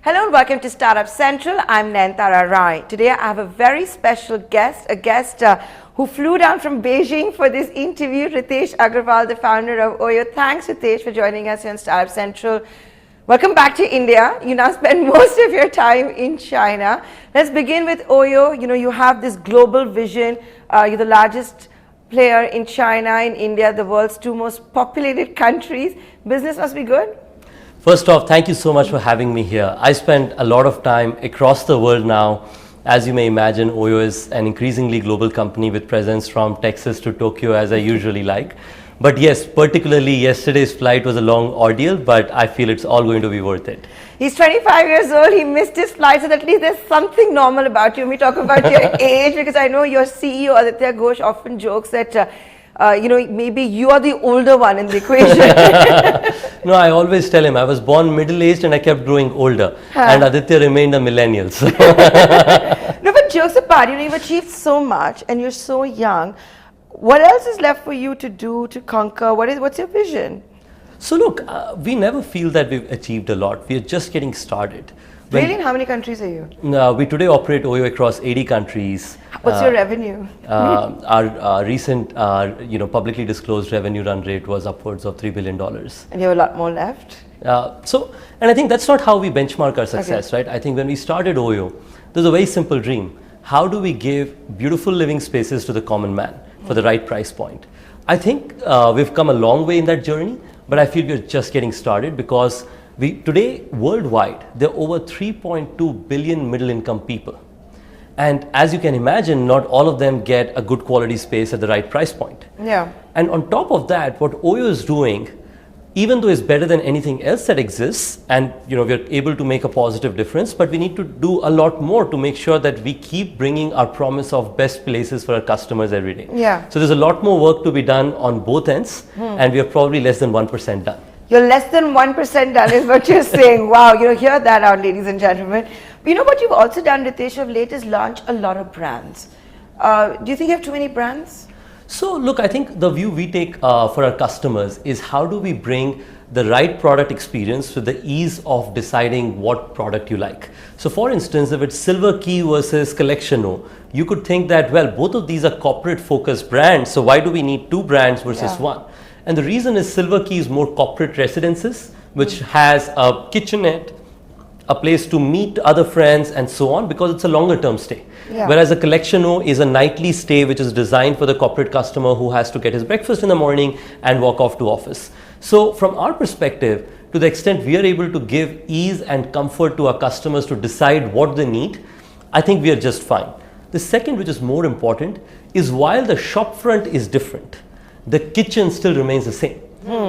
Hello and welcome to Startup Central. I'm Nayantara Rai. Today I have a very special guest, who flew down from Beijing for this interview, Ritesh Agarwal, the founder of Oyo. Thanks, Ritesh, for joining us here on Startup Central. Welcome back to India. You now spend most of your time in China. Let's begin with Oyo. You have this global vision. You're the largest player in China, in India, the world's two most populated countries. Business must be good. First off, thank you so much for having me here. I spend a lot of time across the world now. As you may imagine, Oyo is an increasingly global company with presence from Texas to Tokyo, as I usually like. But yes, particularly yesterday's flight was a long ordeal, but I feel it's all going to be worth it. He's 25 years old, he missed his flight, so at least there's something normal about you. When we talk about your age, because I know your CEO, Aditya Ghosh, often jokes that maybe you are the older one in the equation. No, I always tell him I was born middle-aged and I kept growing older. And Aditya remained a millennial. No, but jokes apart, you've achieved so much and you're so young. What else is left for you to do, to conquer? What's your vision? So look, we never feel that we've achieved a lot. We are just getting started. Really? In how many countries are you? We today operate Oyo across 80 countries. What's your revenue? Our recent, publicly disclosed revenue run rate was upwards of $3 billion. And you have a lot more left? And I think that's not how we benchmark our success, right? I think when we started Oyo, there's a very simple dream. How do we give beautiful living spaces to the common man for the right price point? I think we've come a long way in that journey, but I feel we're just getting started because today, worldwide, there are over 3.2 billion middle-income people. And as you can imagine, not all of them get a good quality space at the right price point. Yeah. And on top of that, what Oyo is doing, even though it's better than anything else that exists, and we're able to make a positive difference, but we need to do a lot more to make sure that we keep bringing our promise of best places for our customers every day. Yeah. So there's a lot more work to be done on both ends, and we are probably less than 1% done. You're less than 1% done is what you're saying. Wow, hear that out, ladies and gentlemen. But what you've also done, Ritesh, of late is launch a lot of brands. Do you think you have too many brands? So look, I think the view we take for our customers is how do we bring the right product experience with the ease of deciding what product you like. So for instance, if it's Silver Key versus Collectiono, you could think that, well, both of these are corporate focused brands, so why do we need two brands versus one? And the reason is Silver Key is more corporate residences, which has a kitchenette, a place to meet other friends and so on, because it's a longer term stay. Yeah. Whereas a Collectiono is a nightly stay, which is designed for the corporate customer who has to get his breakfast in the morning and walk off to office. So from our perspective, to the extent we are able to give ease and comfort to our customers to decide what they need, I think we are just fine. The second, which is more important, is while the shop front is different, the kitchen still remains the same.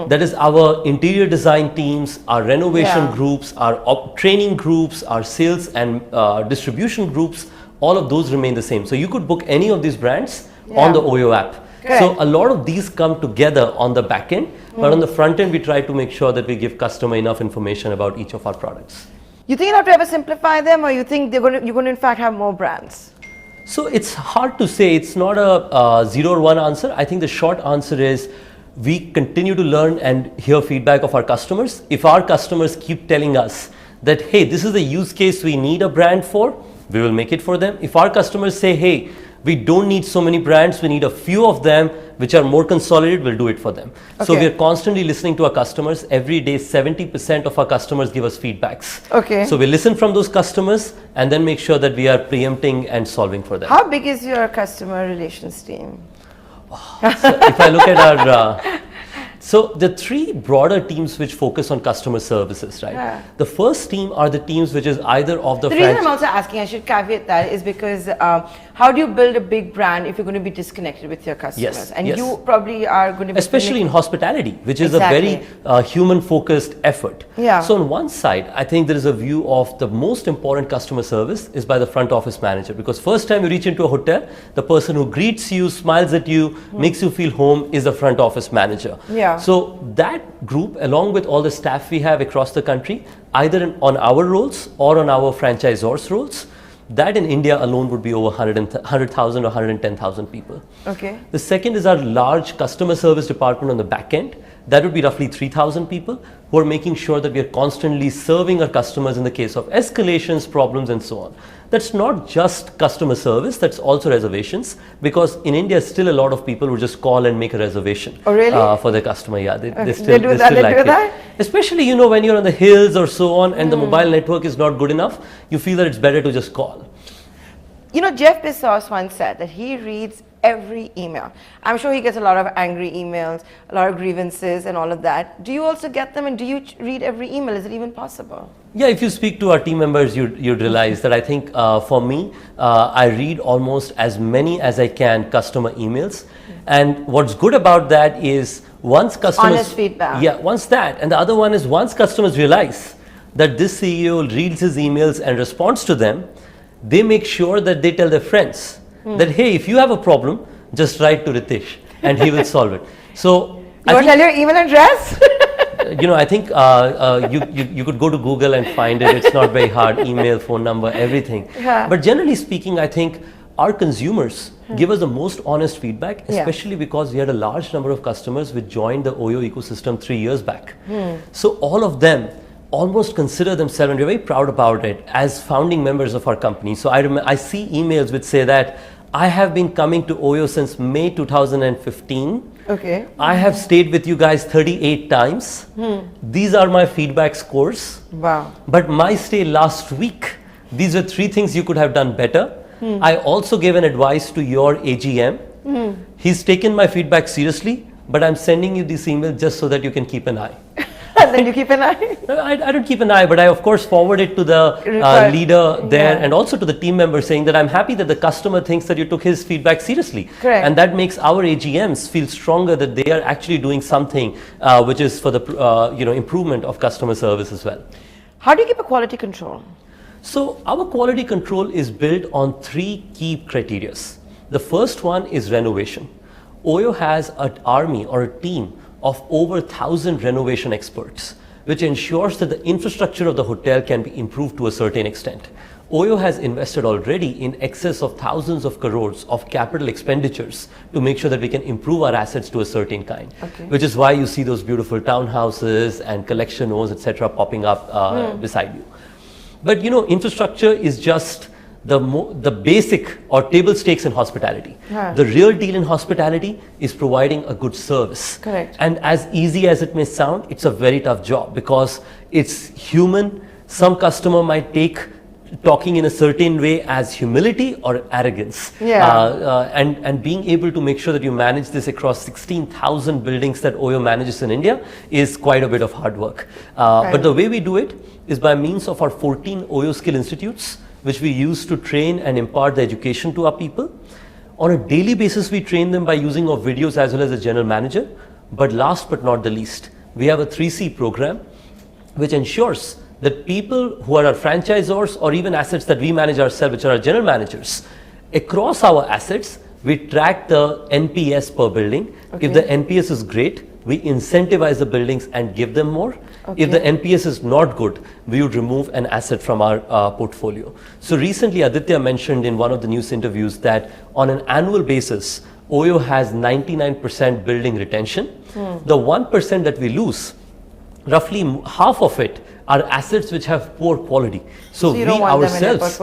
That is our interior design teams, our renovation groups, our training groups, our sales and distribution groups, all of those remain the same. So you could book any of these brands on the Oyo app. Good. So a lot of these come together on the back end, but on the front end, we try to make sure that we give customer enough information about each of our products. You think you have to ever simplify them, or you think you're going to in fact have more brands? So it's hard to say. It's not a 0 or 1 answer. I think the short answer is we continue to learn and hear feedback of our customers. If our customers keep telling us that, hey, this is the use case we need a brand for, we will make it for them. If our customers say, hey, we don't need so many brands, we need a few of them which are more consolidated, we'll do it for them. Okay. So we are constantly listening to our customers. Every day, 70% of our customers give us feedbacks. Okay. So we listen from those customers and then make sure that we are preempting and solving for them. How big is your customer relations team? So if I look at our, so the 3 broader teams which focus on customer services, right? Yeah. The first team are the teams which is either of the reason I'm also asking, I should caveat that, is because how do you build a big brand if you're going to be disconnected with your customers? Yes, and you probably are going to be... Especially in hospitality, which is a very human-focused effort. Yeah. So on one side, I think there is a view of the most important customer service is by the front office manager. Because first time you reach into a hotel, the person who greets you, smiles at you, makes you feel home is the front office manager. Yeah. So that group, along with all the staff we have across the country, either on our roles or on our franchisors' roles, that in India alone would be over 100,000 or 110,000 people. Okay. The second is our large customer service department on the back end, that would be roughly 3,000 people who are making sure that we are constantly serving our customers in the case of escalations, problems, and so on. That's not just customer service, that's also reservations, because in India, still a lot of people would just call and make a reservation for their customer. Yeah, they still like it. Especially, when you're on the hills or so on and the mobile network is not good enough, you feel that it's better to just call. Jeff Bezos once said that he reads every email. I'm sure he gets a lot of angry emails, a lot of grievances and all of that. Do you also get them, and do you read every email? Is it even possible? Yeah, if you speak to our team members, you'd realize that I think for me, I read almost as many as I can customer emails. And what's good about that is once customers... Honest feedback. Yeah, once that. And the other one is once customers realize that this CEO reads his emails and responds to them, they make sure that they tell their friends that, hey, if you have a problem, just write to Ritesh and he will solve it. So you want to tell your email address? I think you could go to Google and find it. It's not very hard. Email, phone number, everything. Yeah. But generally speaking, I think our consumers give us the most honest feedback, especially because we had a large number of customers which joined the OYO ecosystem 3 years back. So all of them almost consider themselves, and we're very proud about it, as founding members of our company. So I see emails which say that I have been coming to OYO since May 2015. Okay. I have stayed with you guys 38 times. These are my feedback scores. Wow. But my stay last week, these are 3 things you could have done better. I also gave an advice to your AGM. He's taken my feedback seriously, but I'm sending you this email just so that you can keep an eye. And then you keep an eye? I don't keep an eye, but I of course forward it to the leader there and also to the team member, saying that I'm happy that the customer thinks that you took his feedback seriously. Correct. And that makes our AGMs feel stronger that they are actually doing something which is for the improvement of customer service as well. How do you keep a quality control? So our quality control is built on 3 key criteria. The first one is renovation. OYO has an army or a team of over 1,000 renovation experts, which ensures that the infrastructure of the hotel can be improved to a certain extent. OYO has invested already in excess of thousands of crores of capital expenditures to make sure that we can improve our assets to a certain kind, which is why you see those beautiful townhouses and collection homes, etc., popping up beside you. But infrastructure is just the basic or table stakes in hospitality. The real deal in hospitality is providing a good service. Correct. And as easy as it may sound, it's a very tough job because it's human. Some customer might take talking in a certain way as humility or arrogance. And being able to make sure that you manage this across 16,000 buildings that OYO manages in India is quite a bit of hard work. But the way we do it is by means of our 14 OYO skill institutes, which we use to train and impart the education to our people. On a daily basis, we train them by using of videos as well as a general manager. But last but not the least, we have a 3C program, which ensures that people who are our franchisors or even assets that we manage ourselves, which are our general managers, across our assets, we track the NPS per building. If the NPS is great, we incentivize the buildings and give them more. If the NPS is not good, we would remove an asset from our portfolio. So recently, Aditya mentioned in one of the news interviews that on an annual basis, OYO has 99% building retention. The 1% that we lose, roughly half of it are assets which have poor quality. So we ourselves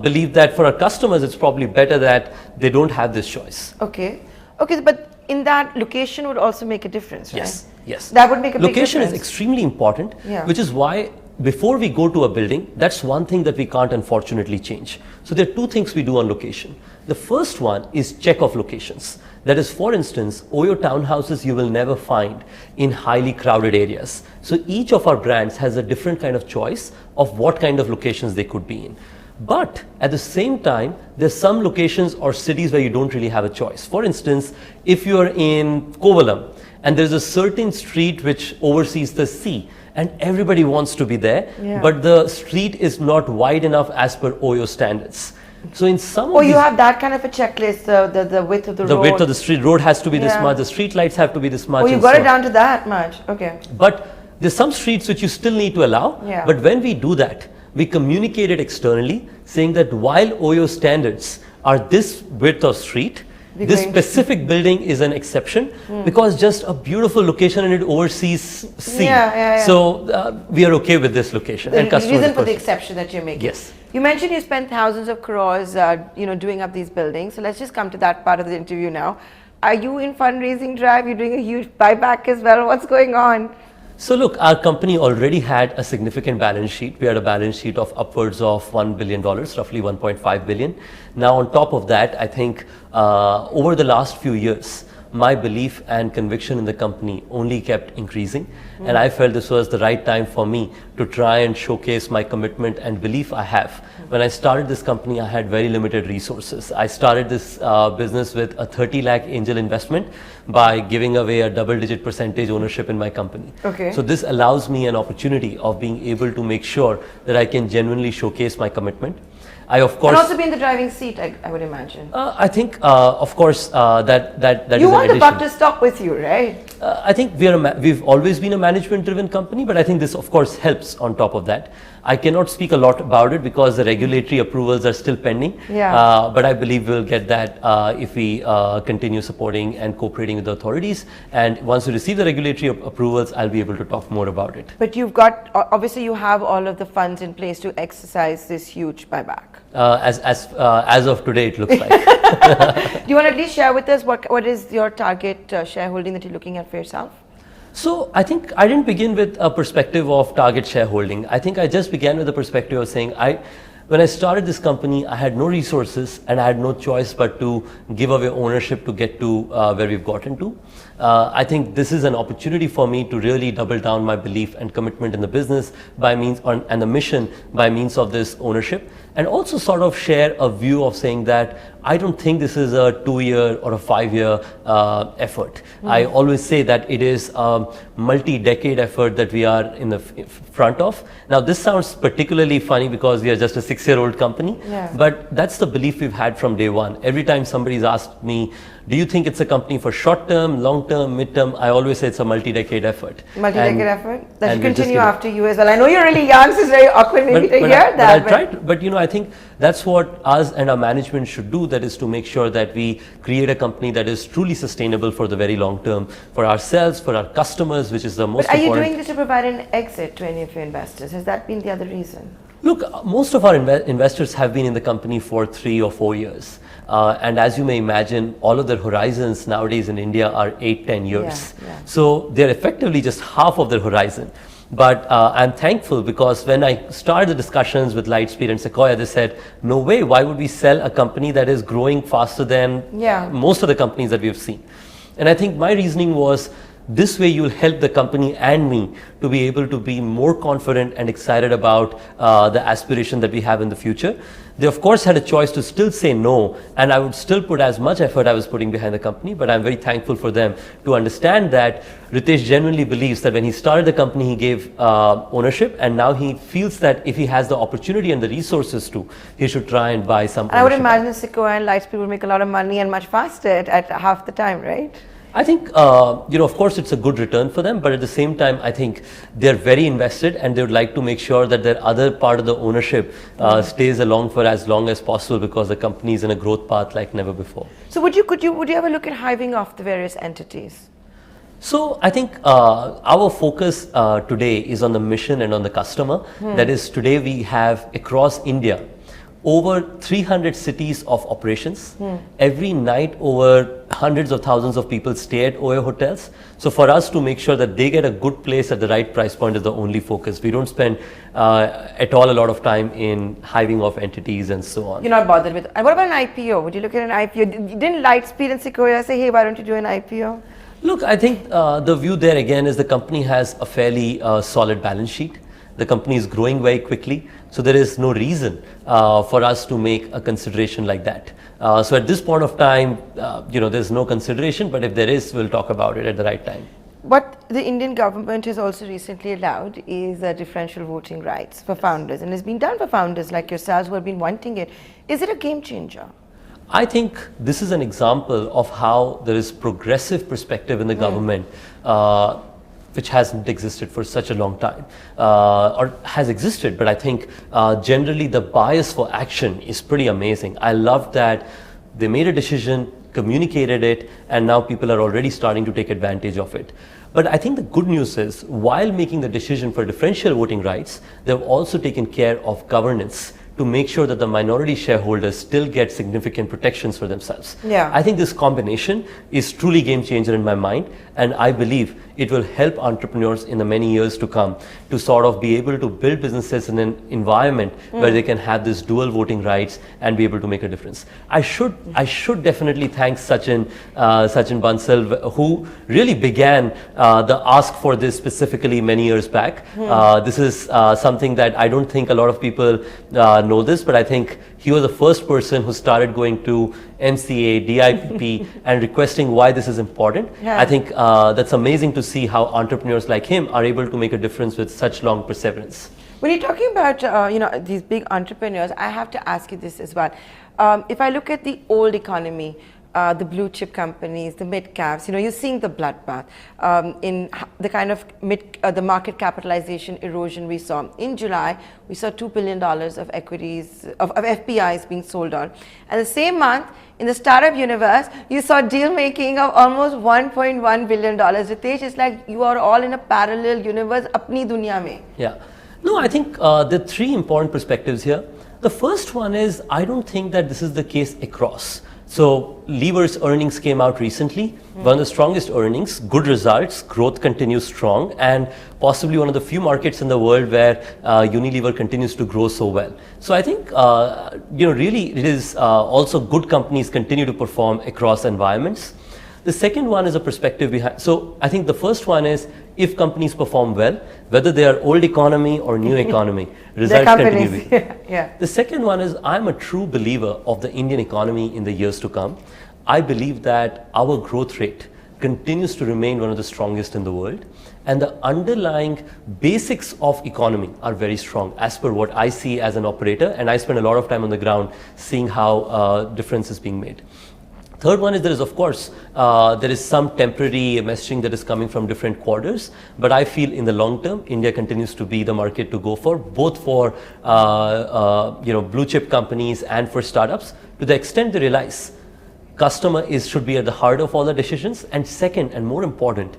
believe that for our customers, it's probably better that they don't have this choice. Okay, but in that, location would also make a difference, right? Yes. That would make a big difference. Location is extremely important, which is why before we go to a building, that's one thing that we can't unfortunately change. So there are 2 things we do on location. The first one is check of locations. That is, for instance, OYO townhouses you will never find in highly crowded areas. So each of our brands has a different kind of choice of what kind of locations they could be in. But at the same time, there's some locations or cities where you don't really have a choice. For instance, if you're in Kovalam and there's a certain street which oversees the sea and everybody wants to be there, but the street is not wide enough as per OYO standards. So in some of you have that kind of a checklist, the width of the road. The width of the street road has to be this much, the street lights have to be this much. You got it down to that much, okay. But there's some streets which you still need to allow, but when we do that, we communicate it externally, saying that while OYO standards are this width of street, This specific building is an exception because just a beautiful location and it oversees sea. So we are okay with this location. The reason for the exception that you're making. Yes. You mentioned you spent thousands of crores, doing up these buildings. So let's just come to that part of the interview now. Are you in fundraising drive? You're doing a huge buyback as well. What's going on? So look, our company already had a significant balance sheet. We had a balance sheet of upwards of $1 billion, roughly 1.5 billion. Now on top of that, I think over the last few years, my belief and conviction in the company only kept increasing. And I felt this was the right time for me to try and showcase my commitment and belief I have. When I started this company, I had very limited resources. I started this business with a 30 lakh angel investment by giving away a double-digit percentage ownership in my company. Okay. So this allows me an opportunity of being able to make sure that I can genuinely showcase my commitment. I, of course, and also be in the driving seat, I would imagine. I think, of course, that you is want an the buck to stop with you, right? I think we've always been a management-driven company, but I think this, of course, helps on top of that. I cannot speak a lot about it because the regulatory approvals are still pending. But I believe we'll get that if we continue supporting and cooperating with the authorities. And once we receive the regulatory approvals, I'll be able to talk more about it. But you've got, obviously you have all of the funds in place to exercise this huge buyback. As of today, it looks like. Do you want to at least share with us what is your target shareholding that you're looking at for yourself? So I think I didn't begin with a perspective of target shareholding. I think I just began with the perspective of saying when I started this company, I had no resources and I had no choice but to give away ownership to get to where we've gotten to. I think this is an opportunity for me to really double down my belief and commitment in the business and the mission by means of this ownership, and also sort of share a view of saying that I don't think this is a 2-year or a 5-year effort. I always say that it is a multi-decade effort that we are in the front of. Now this sounds particularly funny because we are just a 6-year-old company, but that's the belief we've had from day one. Every time somebody's asked me, do you think it's a company for short term, long term, mid term? I always say it's a multi-decade effort. Multi-decade effort? That should continue after you as well. I know you're really young, so it's very awkward maybe to hear that. But I think that's what us and our management should do, that is to make sure that we create a company that is truly sustainable for the very long term, for ourselves, for our customers, which is the most important. But are you doing this to provide an exit to any of your investors? Has that been the other reason? Look, most of our investors have been in the company for 3 or 4 years. And as you may imagine, all of their horizons nowadays in India are 8-10 years. So they're effectively just half of their horizon. But I'm thankful because when I started the discussions with Lightspeed and Sequoia, they said, no way, why would we sell a company that is growing faster than most of the companies that we've seen? And I think my reasoning was, this way you'll help the company and me to be able to be more confident and excited about the aspiration that we have in the future. They of course had a choice to still say no, and I would still put as much effort I was putting behind the company, but I'm very thankful for them to understand that Ritesh genuinely believes that when he started the company, he gave ownership, and now he feels that if he has the opportunity and the resources to, he should try and buy some ownership. I would imagine Sequoia and Lightspeed would make a lot of money and much faster at half the time, right? I think, of course, it's a good return for them, but at the same time, I think they're very invested and they would like to make sure that their other part of the ownership stays along for as long as possible because the company is in a growth path like never before. So would you ever look at hiving off the various entities? So I think our focus today is on the mission and on the customer. That is, today we have across India over 300 cities of operations. Every night over hundreds of thousands of people stay at OYO hotels. So for us to make sure that they get a good place at the right price point is the only focus. We don't spend at all a lot of time in hiving off entities and so on. You're not bothered with. And what about an IPO? Would you look at an IPO? Didn't Lightspeed and Sequoia say, hey, why don't you do an IPO? Look, I think the view there again is the company has a fairly solid balance sheet. The company is growing very quickly, so there is no reason for us to make a consideration like that. So at this point of time, there's no consideration, but if there is, we'll talk about it at the right time. What the Indian government has also recently allowed is differential voting rights for founders, and it's been done for founders like yourselves who have been wanting it. Is it a game changer? I think this is an example of how there is progressive perspective in the government, which hasn't existed for such a long time, or has existed, but I think generally the bias for action is pretty amazing. I love that they made a decision, communicated it, and now people are already starting to take advantage of it. But I think the good news is, while making the decision for differential voting rights, they've also taken care of governance to make sure that the minority shareholders still get significant protections for themselves. Yeah. I think this combination is truly game changer in my mind, and I believe it will help entrepreneurs in the many years to come to sort of be able to build businesses in an environment where they can have this dual voting rights and be able to make a difference. I should definitely thank Sachin Bansal, who really began the ask for this specifically many years back. This is something that I don't think a lot of people know this, but I think he was the first person who started going to MCA, DIPP and requesting why this is important. Yeah. I think that's amazing to see how entrepreneurs like him are able to make a difference with such long perseverance. When you're talking about these big entrepreneurs, I have to ask you this as well. If I look at the old economy, the blue chip companies, the mid caps, you're seeing the bloodbath in the kind of the market capitalization erosion we saw. In July, we saw $2 billion of equities, of FPIs being sold on. And the same month, in the startup universe, you saw deal making of almost $1.1 billion. Ritesh, it's like you are all in a parallel universe, apni dunya mein. Yeah. No, I think there are three important perspectives here. The first one is, I don't think that this is the case across. So Lever's earnings came out recently, one of the strongest earnings, good results, growth continues strong, and possibly one of the few markets in the world where Unilever continues to grow so well. So I think, really it is also good companies continue to perform across environments. The second one is a perspective behind. So I think the first one is, if companies perform well, whether they are old economy or new economy, results continue. Yeah. The second one is, I'm a true believer of the Indian economy in the years to come. I believe that our growth rate continues to remain one of the strongest in the world, and the underlying basics of economy are very strong as per what I see as an operator, and I spend a lot of time on the ground seeing how difference is being made. Third one is, there is of course there is some temporary messaging that is coming from different quarters, but I feel in the long term India continues to be the market to go for, both for blue chip companies and for startups, to the extent they realize customer should be at the heart of all the decisions. And second, and more important,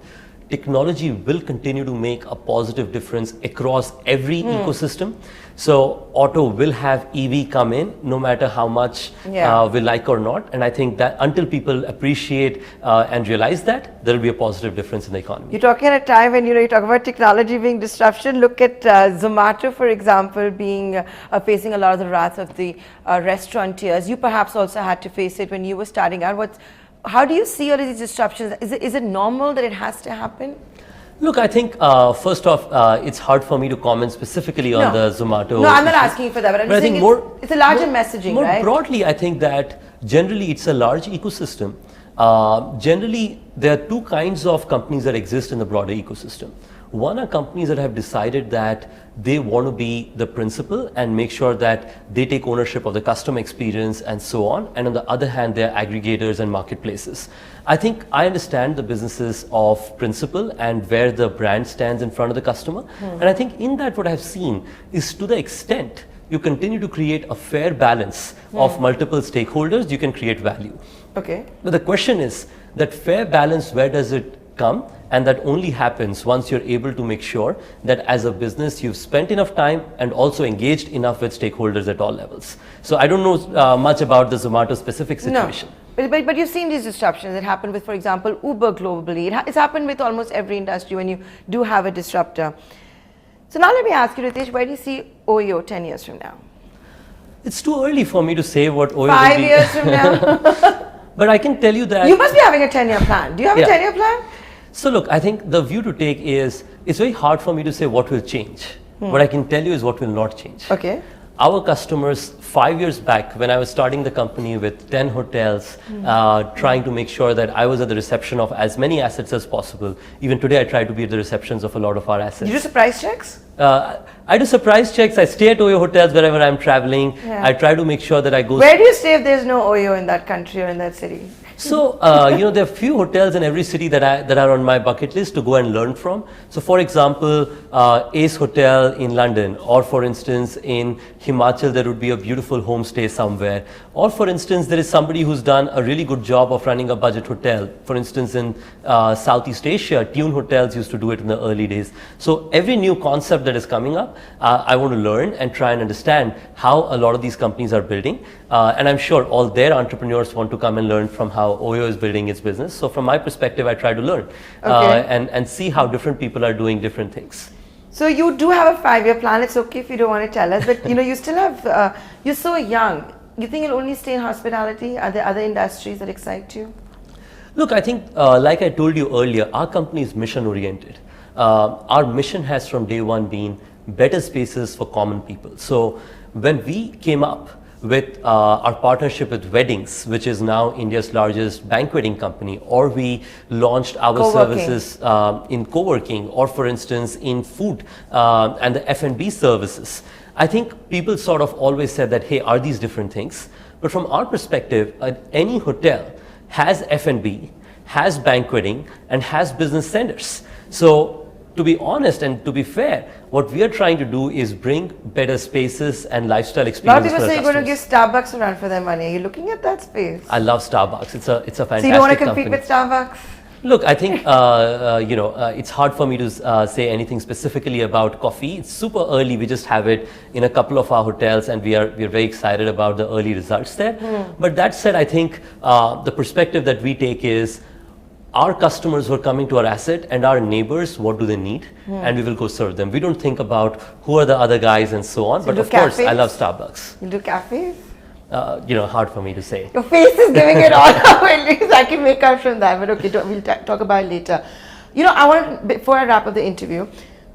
technology will continue to make a positive difference across every ecosystem. So auto will have EV come in, no matter how much we like or not. And I think that until people appreciate and realize that, there will be a positive difference in the economy. You're talking at a time when you talk about technology being disruption. Look at Zomato, for example, being facing a lot of the wrath of the restaurateurs. You perhaps also had to face it when you were starting out. How do you see all of these disruptions? Is it normal that it has to happen? Look, I think first off, it's hard for me to comment specifically on the Zomato. No, I'm not asking you for that, but I'm just saying it's a larger messaging, right? More broadly, I think that generally it's a large ecosystem. Generally, there are two kinds of companies that exist in the broader ecosystem. One are companies that have decided that they want to be the principal and make sure that they take ownership of the customer experience and so on. And on the other hand, they're aggregators and marketplaces. I think I understand the businesses of principal and where the brand stands in front of the customer. And I think in that, what I've seen is, to the extent you continue to create a fair balance of multiple stakeholders, you can create value. Okay. But the question is, that fair balance, where does it come? And that only happens once you're able to make sure that as a business you've spent enough time and also engaged enough with stakeholders at all levels. So I don't know much about the Zomato specific situation. No. But you've seen these disruptions that happen with, for example, Uber globally. It's happened with almost every industry when you do have a disruptor. So now let me ask you, Ritesh, where do you see Oyo 10 years from now? It's too early for me to say what Oyo will be. 5 years from now? But I can tell you that... You must be having a 10-year plan. Do you have a 10-year plan? So look, I think the view to take is, it's very hard for me to say what will change. What I can tell you is what will not change. Okay. Our customers 5 years back, when I was starting the company with 10 hotels, trying to make sure that I was at the reception of as many assets as possible. Even today, I try to be at the receptions of a lot of our assets. You do surprise checks? I do surprise checks. I stay at Oyo hotels wherever I'm traveling. I try to make sure that I go... Where do you stay if there's no Oyo in that country or in that city? So, there are few hotels in every city that are on my bucket list to go and learn from. So, for example, Ace Hotel in London, or for instance, in Himachal, there would be a beautiful homestay somewhere. Or for instance, there is somebody who's done a really good job of running a budget hotel. For instance, in Southeast Asia, Tune Hotels used to do it in the early days. So, every new concept that is coming up, I want to learn and try and understand how a lot of these companies are building. And I'm sure all their entrepreneurs want to come and learn from how Oyo is building its business. So from my perspective, I try to learn and see how different people are doing different things. So you do have a 5-year plan. It's okay if you don't want to tell us, but you still have, you're so young. You think you'll only stay in hospitality? Are there other industries that excite you? Look, I think, like I told you earlier, our company is mission oriented. Our mission has from day one been better spaces for common people. So when we came up with our partnership with Weddings, which is now India's largest banqueting company, or we launched our services in co-working, or for instance in food and the F&B services. I think people sort of always said that, hey, are these different things? But from our perspective, any hotel has F&B, has banqueting, and has business centers. So to be honest and to be fair, what we are trying to do is bring better spaces and lifestyle experiences. A lot of people say you're going to give Starbucks a run for their money. Are you looking at that space? I love Starbucks. It's a fantastic So you don't want to company. compete with Starbucks? Look, I think it's hard for me to say anything specifically about coffee. It's super early. We just have it in a couple of our hotels, and we're very excited about the early results there. But that said, I think the perspective that we take is, our customers who are coming to our asset and our neighbors, what do they need? And we will go serve them. We don't think about who are the other guys and so on. But of course, I love Starbucks. You do cafes? Hard for me to say. Your face is giving it all away. At least I can make out from that. But okay, we'll talk about it later. I want, before I wrap up the interview,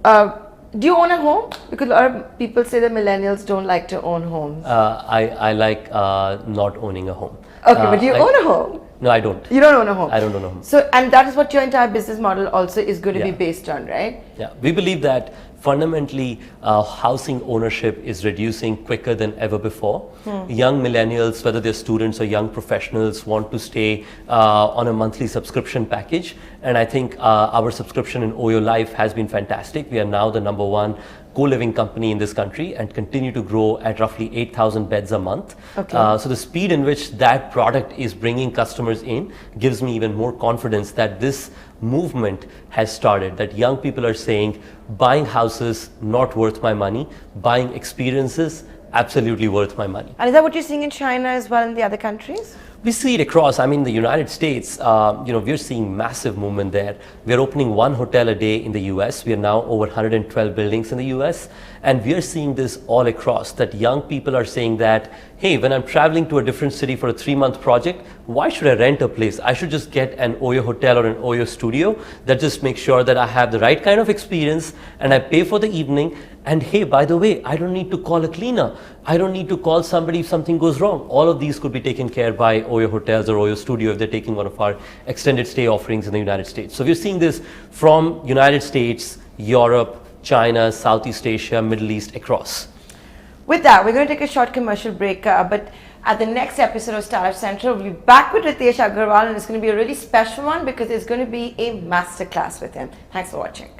do you own a home? Because a lot of people say that millennials don't like to own homes. I like not owning a home. Okay, but do you own a home? No, I don't. You don't own a home? I don't own a home. So, and that is what your entire business model also is going to be based on, right? Yeah, we believe that fundamentally housing ownership is reducing quicker than ever before. Young millennials, whether they're students or young professionals, want to stay on a monthly subscription package. And I think our subscription in Oyo Life has been fantastic. We are now the #1 co-living company in this country and continue to grow at roughly 8,000 beds a month. So the speed in which that product is bringing customers in gives me even more confidence that this movement has started, that young people are saying buying houses not worth my money, buying experiences absolutely worth my money. And is that what you're seeing in China as well, in the other countries? We see it across. I mean, the United States, we're seeing massive movement there. We're opening 1 hotel a day in the US. We are now over 112 buildings in the US. And we are seeing this all across, that young people are saying that, hey, when I'm traveling to a different city for a 3-month project, why should I rent a place? I should just get an Oyo hotel or an Oyo studio that just makes sure that I have the right kind of experience and I pay for the evening. And hey, by the way, I don't need to call a cleaner. I don't need to call somebody if something goes wrong. All of these could be taken care by Oyo Hotels or Oyo Studio if they're taking one of our extended stay offerings in the United States. So we're seeing this from United States, Europe, China, Southeast Asia, Middle East, across. With that, we're going to take a short commercial break, but at the next episode of Startup Central, we'll be back with Ritesh Agarwal, and it's going to be a really special one because it's going to be a masterclass with him. Thanks for watching.